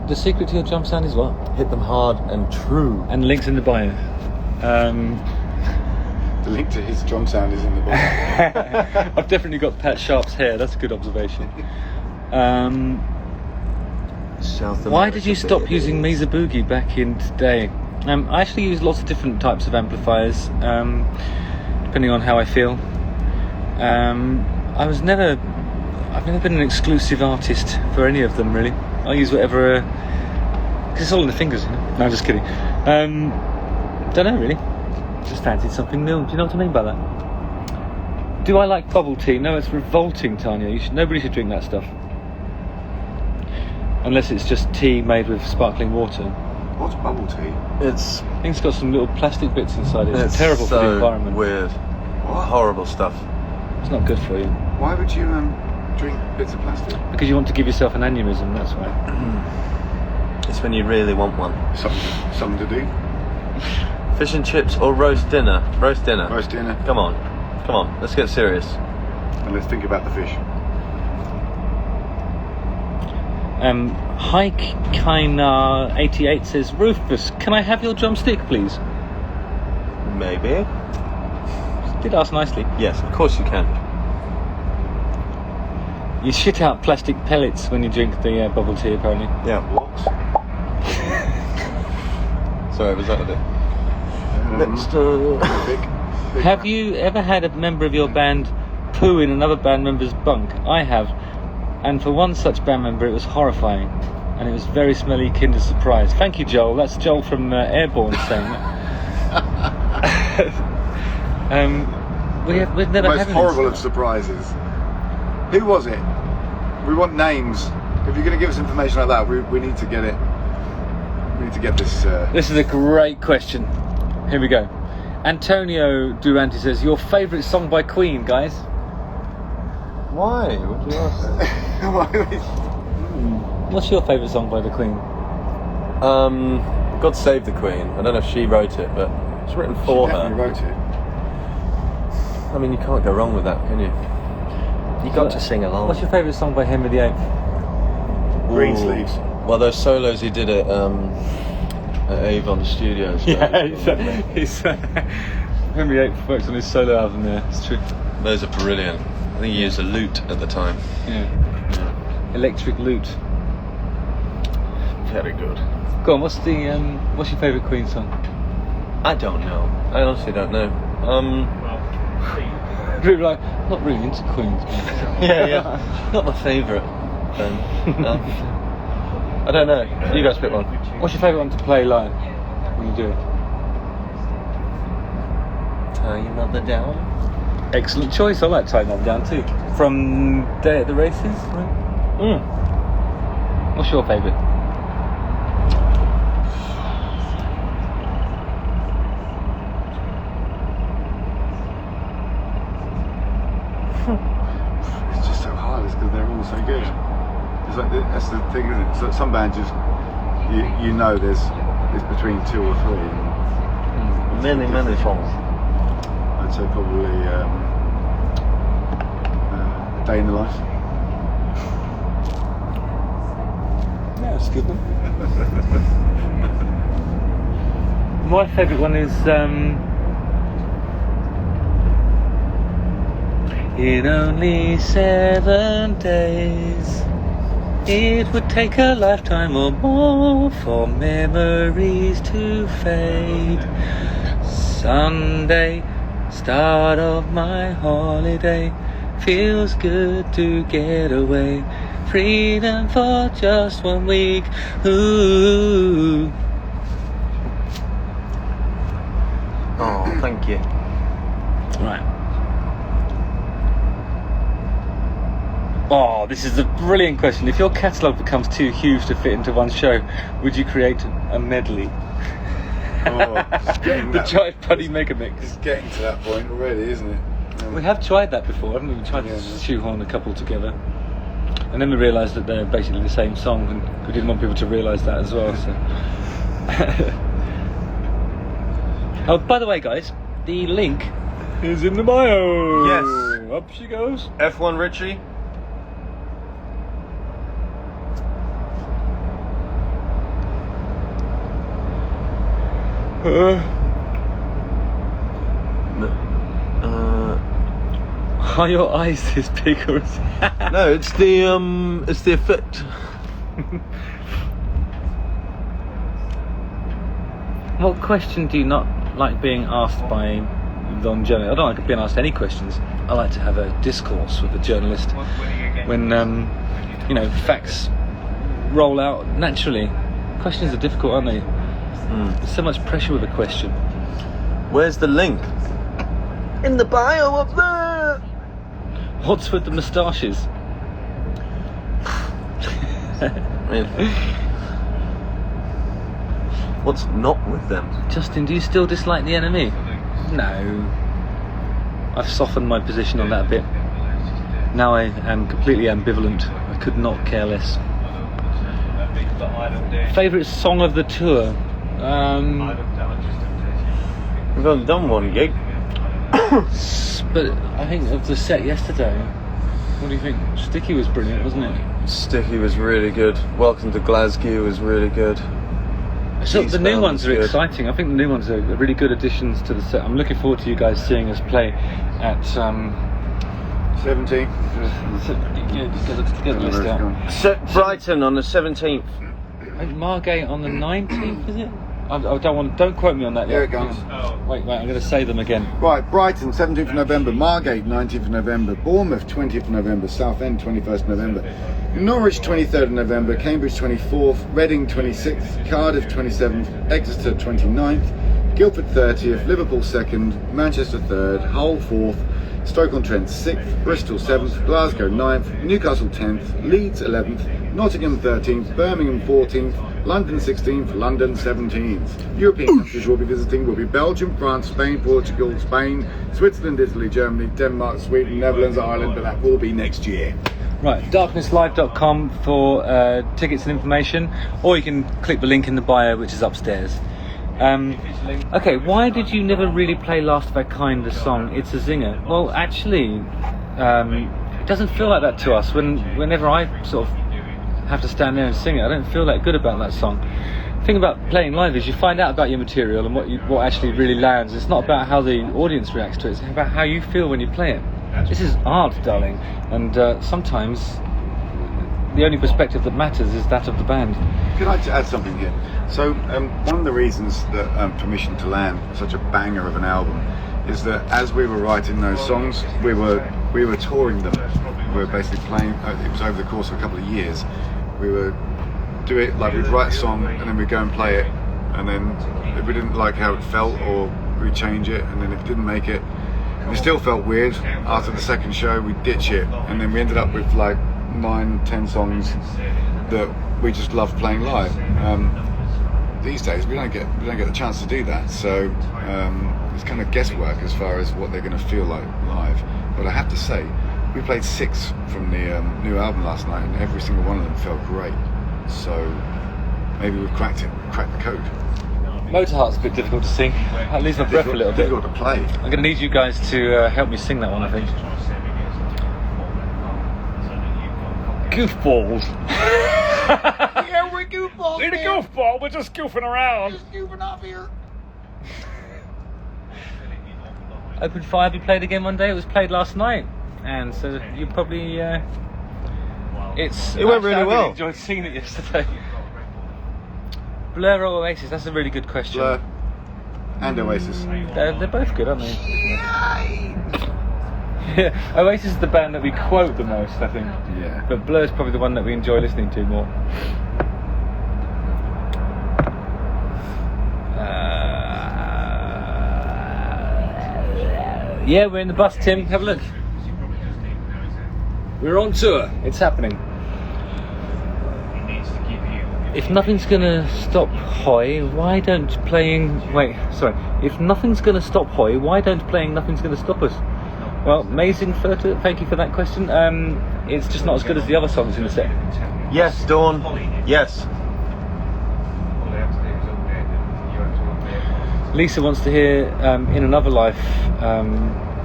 The secret to your drum sound is what? Hit them hard and true. And links in the bio. The link to his drum sound is in the bio. I've definitely got Pat Sharp's hair. That's a good observation. South Why did you America, stop baby. using Mesa Boogie back in today? I actually use lots of different types of amplifiers, depending on how I feel. I've never been an exclusive artist for any of them, really. I use whatever, because it's all in the fingers, you know? No, I'm just kidding. Don't know, really. Just fancied something new. Do you know what I mean by that? Do I like bubble tea? No, it's revolting, Tanya. Nobody should drink that stuff. Unless it's just tea made with sparkling water. What's bubble tea? I think it's got some little plastic bits inside it. It's terrible for the environment. Weird. What? Horrible stuff. It's not good for you. Why would you drink bits of plastic? Because you want to give yourself an aneurysm, that's why. It's when you really want one. Something to do? Fish and chips or roast dinner? Roast dinner. Roast dinner. Come on, let's get serious. And let's think about the fish. Hike Kainar 88 says, Rufus, can I have your drumstick, please? Maybe. Did ask nicely. Yes, of course you can. You shit out plastic pellets when you drink the bubble tea, apparently. Yeah. What? Sorry, was that a bit? Next, Big Have you ever had a member of your band poo in another band member's bunk? I have. And for one such band member, it was horrifying. And it was very smelly Kinder Surprise. Thank you, Joel. That's Joel from Airborne saying that. We've never most had horrible this. of surprises. Who was it? We want names. If you're going to give us information like that, we need to get it. We need to get this. This is a great question. Here we go. Antonio Durante says, your favourite song by Queen, guys? why would you ask that? What's your favourite song by the Queen? God Save the Queen. I don't know if she wrote it, but it's written for She her. definitely wrote it. I mean, you can't go wrong with that, can you? You got to sing along. What's your favourite song by Henry VIII? Greensleeves. Well, those solos he did at Avon Studios. he's Henry VIII works on his solo album there. It's true. Those are brilliant. I think he used a lute at the time. Yeah. Electric lute. Very good. Go on. What's your favourite Queen song? I don't know. I honestly don't know. Really, like, not really into Queens. Yeah. Not my favourite. I don't know. You guys pick one. What's your favourite one to play live when you do it? Tie Your Mother Down. Excellent choice. I like Tying That Down too. From Day at the Races, right? What's your favourite? It's just so hard. It's because they're all so good. It's like that's the thing, isn't it? So some bands just you know there's between two or three. And Many songs. I'd say probably A Day in the Life. Yeah, that's a good one. My favourite one is in only 7 days it would take a lifetime or more for memories to fade. Sunday, start of my holiday, feels good to get away. Freedom for just 1 week. Ooh. Oh, thank you. Right. Oh, this is a brilliant question. If your catalogue becomes too huge to fit into one show, would you create a medley? The Jive Buddy Mega Mix. It's getting to that point already, isn't it? We have tried that before, haven't we? We tried to shoehorn a couple together. And then we realised that they're basically the same song, and we didn't want people to realise that as well. So. Oh, by the way, guys, the link is in the bio. Yes. Up she goes. F1 Richie. Are your eyes this big or is No, it's the effect. What question do you not like being asked by non-journalists? I don't like being asked any questions. I like to have a discourse with a journalist when facts roll out naturally. Questions are difficult, aren't they? There's so much pressure with a question. Where's the link? In the bio up there. What's with the moustaches? What's not with them? Justin, do you still dislike the enemy? No. I've softened my position on that a bit. Now I am completely ambivalent. I could not care less. Favourite song of the tour? We've only done one gig. But I think of the set yesterday, what do you think? Sticky was brilliant, wasn't it? Sticky was really good. Welcome to Glasgow was really good. So the new ones are exciting. I think the new ones are really good additions to the set. I'm looking forward to you guys seeing us play at 17. Get the list out. Brighton on the 17th. I think Margate on the 19th, is it? Don't quote me on that Here yet. it comes. Wait, I'm going to say them again. Right, Brighton, 17th of November. Margate, 19th of November. Bournemouth, 20th of November. Southend, 21st of November. Norwich, 23rd of November. Cambridge, 24th. Reading, 26th. Cardiff, 27th. Exeter, 29th. Guildford, 30th. Liverpool, 2nd. Manchester, 3rd. Hull, 4th. Stoke-on-Trent, 6th. Bristol, 7th. Glasgow, 9th. Newcastle, 10th. Leeds, 11th. Nottingham, 13th. Birmingham, 14th. London 16th, London 17th. European countries we'll be visiting will be Belgium, France, Spain, Portugal, Spain, Switzerland, Italy, Germany, Denmark, Sweden, Netherlands, Ireland, but that will be next year. Right, darknesslive.com for tickets and information, or you can click the link in the bio, which is upstairs. Okay, why did you never really play Last of Our Kind, the song It's a Zinger? Well, actually, it doesn't feel like that to us. Whenever I sort of have to stand there and sing it, I don't feel that good about that song. The thing about playing live is you find out about your material and what actually really lands. It's not about how the audience reacts to it, it's about how you feel when you play it. This is art, darling, and sometimes the only perspective that matters is that of the band. Could I add something here? So one of the reasons that Permission to Land was such a banger of an album is that as we were writing those songs, we were touring them. We were basically playing, it was over the course of a couple of years. We would do it, like we'd write a song and then we'd go and play it, and then if we didn't like how it felt, or we'd change it, and then if it didn't make it, and it still felt weird, after the second show we'd ditch it, and then we ended up with like 9-10 songs that we just loved playing live. These days we don't get the chance to do that, so it's kind of guesswork as far as what they're going to feel like live. But I have to say, we played 6 from the new album last night, and every single one of them felt great. So maybe we've cracked the code. Motorheart's a bit difficult to sing. That leaves my breath a little bit. Difficult to play. I'm going to need you guys to help me sing that one, I think. Goofballs. Yeah, we're goofballs. We're the goofball. We're just goofing around. Just goofing off here. Open Fire be played again one day. It was played last night, and so you probably It went really well. I enjoyed seeing it yesterday. Blur or Oasis? That's a really good question. Blur and Oasis. They're both good, aren't they? Yeah, Oasis is the band that we quote the most, I think. Yeah. But Blur is probably the one that we enjoy listening to more. Yeah, we're in the bus, Tim. Have a look. We're on tour. It's happening. If nothing's gonna stop Hoy, why don't playing... If nothing's gonna stop Hoy, why don't playing Nothing's Gonna Stop Us? Well, amazing, thank you for that question. It's just not as good as the other songs in the set. Yes, Dawn. Yes. Lisa wants to hear In Another Life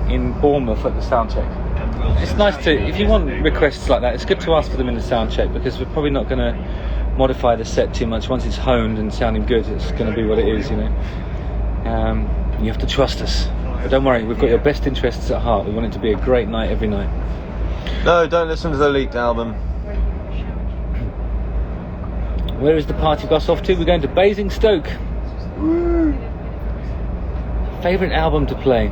in Bournemouth at the soundcheck. It's nice to, if you want requests like that, it's good to ask for them in the soundcheck, because we're probably not going to modify the set too much. Once it's honed and sounding good, it's going to be what it is, you know. You have to trust us. But don't worry, we've got your best interests at heart. We want it to be a great night every night. No, don't listen to the leaked album. Where is the party bus off to? We're going to Basingstoke. Woo. Favourite album to play?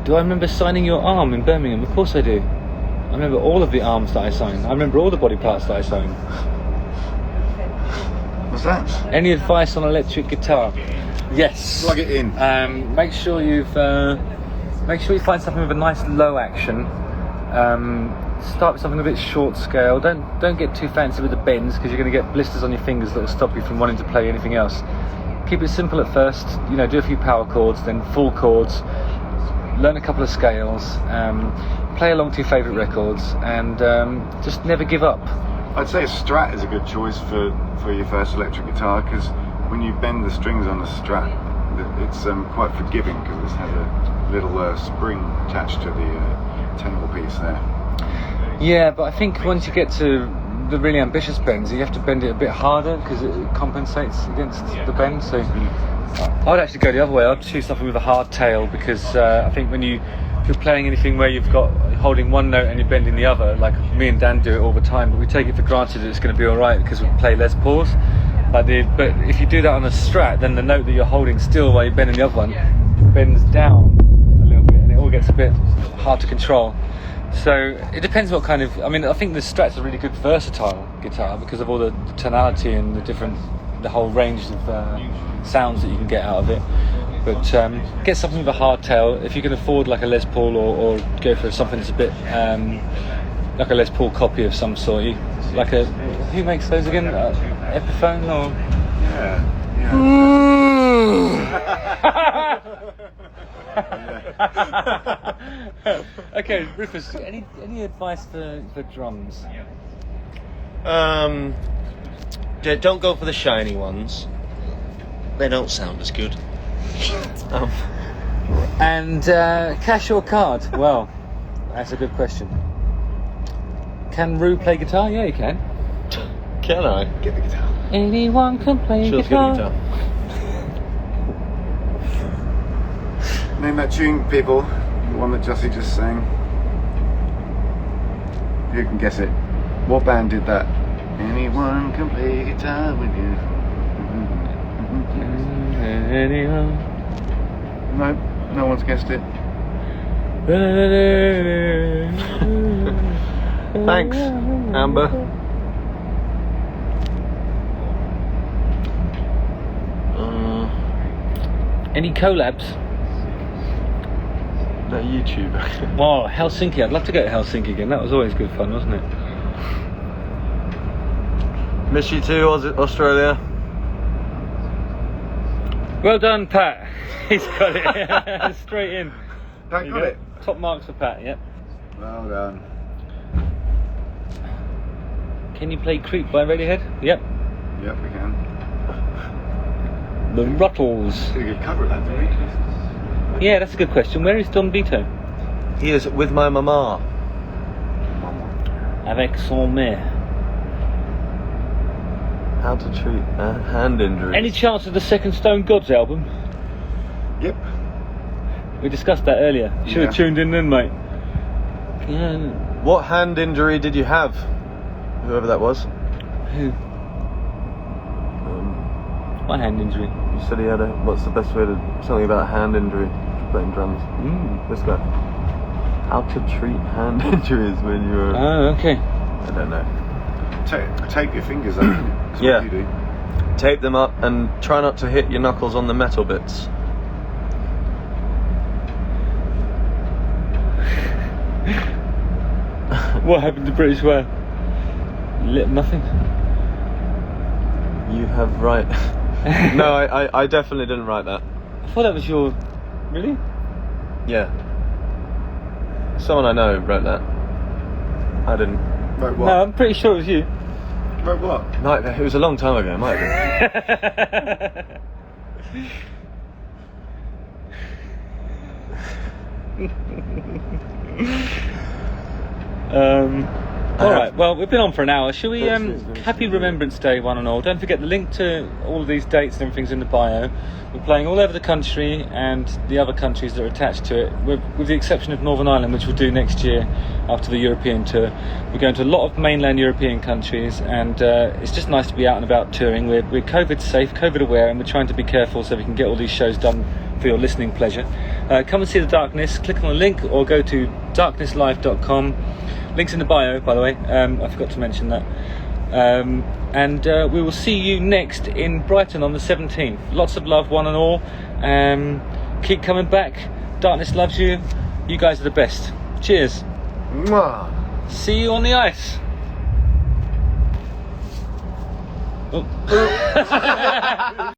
Do I remember signing your arm in Birmingham? Of course I do. I remember all of the arms that I signed. I remember all the body parts that I signed. What's that? Any advice on electric guitar? Yes. Plug it in. Make sure you find something with a nice low action. Start with something a bit short scale. Don't get too fancy with the bends, because you're going to get blisters on your fingers that will stop you from wanting to play anything else. Keep it simple at first. Do a few power chords, then full chords. Learn a couple of scales. Play along to your favourite records, and just never give up. I'd say a Strat is a good choice for your first electric guitar, because when you bend the strings on the Strat, it's quite forgiving, because it has a little spring attached to the tenor piece there. Yeah, but I think once you get to the really ambitious bends, you have to bend it a bit harder, because it compensates against the bend. So I would actually go the other way. I'd choose something with a hard tail, because I think if you're playing anything where you're holding one note and you're bending the other, like me and Dan do it all the time, but we take it for granted that it's going to be alright because we play Les Pauls. But if you do that on a Strat, then the note that you're holding still while you're bending the other one bends down a little bit, and it all gets a bit hard to control. So it depends what kind of. I think the Strat's a really good versatile guitar because of all the tonality and the whole range of sounds that you can get out of it. But get something with a hard tail. If you can afford like a Les Paul, or go for something that's a bit like a Les Paul copy of some sort. Who makes those again? Epiphone or? Yeah. Okay, Rufus. Any advice for drums? Don't go for the shiny ones. They don't sound as good. And cash or card? Well, that's a good question. Can Rue play guitar? Yeah, you can. Can I? Get the guitar. Anyone can play Sure, guitar. guitar. Name that tune, people. The one that Jussie just sang. You can guess it. What band did that? Anyone can play guitar with you. Anyone? No one's guessed it. Thanks, Amber. Any collabs? No, YouTube. Wow, Helsinki. I'd love to go to Helsinki again. That was always good fun, wasn't it? Miss you too, Australia. Well done, Pat. He's got it straight in. Don't got it. Top marks for Pat. Yep. Well done. Can you play Creep by Radiohead? Yep. Yep, we can. The Ruttles. Did a good cover of that, didn't we? Yeah, that's a good question. Where is Don Vito? He is with my mama. Avec son mère. How to treat a hand injury. Any chance of the second Stone Gods album? Yep. We discussed that earlier. Should have tuned in then, mate. Yeah. What hand injury did you have? Whoever that was. Who? My hand injury. You said he had what's the best way to... Something about hand injury. Playing drums. This guy. How to treat hand injuries when you're... Oh, okay. I don't know. Tape your fingers up. That's Yeah. what you do. Tape them up and try not to hit your knuckles on the metal bits. What happened to British wear? Nothing. You have right. No, I definitely didn't write that. I thought that was your... Really? Yeah. Someone I know wrote that. I didn't. Wrote what? No, I'm pretty sure it was you. Wrote what? Might, it was a long time ago, might have been. All right. Well, we've been on for an hour. Shall we? Very Happy soon, Remembrance Day, one and all. Don't forget the link to all of these dates and everything's in the bio. We're playing all over the country and the other countries that are attached to it, with the exception of Northern Ireland, which we'll do next year after the European tour. We're going to a lot of mainland European countries, and it's just nice to be out and about touring. We're COVID safe, COVID aware, and we're trying to be careful so we can get all these shows done for your listening pleasure. Come and see The Darkness. Click on the link or go to darknesslive.com. Link's in the bio, by the way. I forgot to mention that. And we will see you next in Brighton on the 17th. Lots of love, one and all. Keep coming back. Darkness loves you. You guys are the best. Cheers. Mwah. See you on the ice. Oh.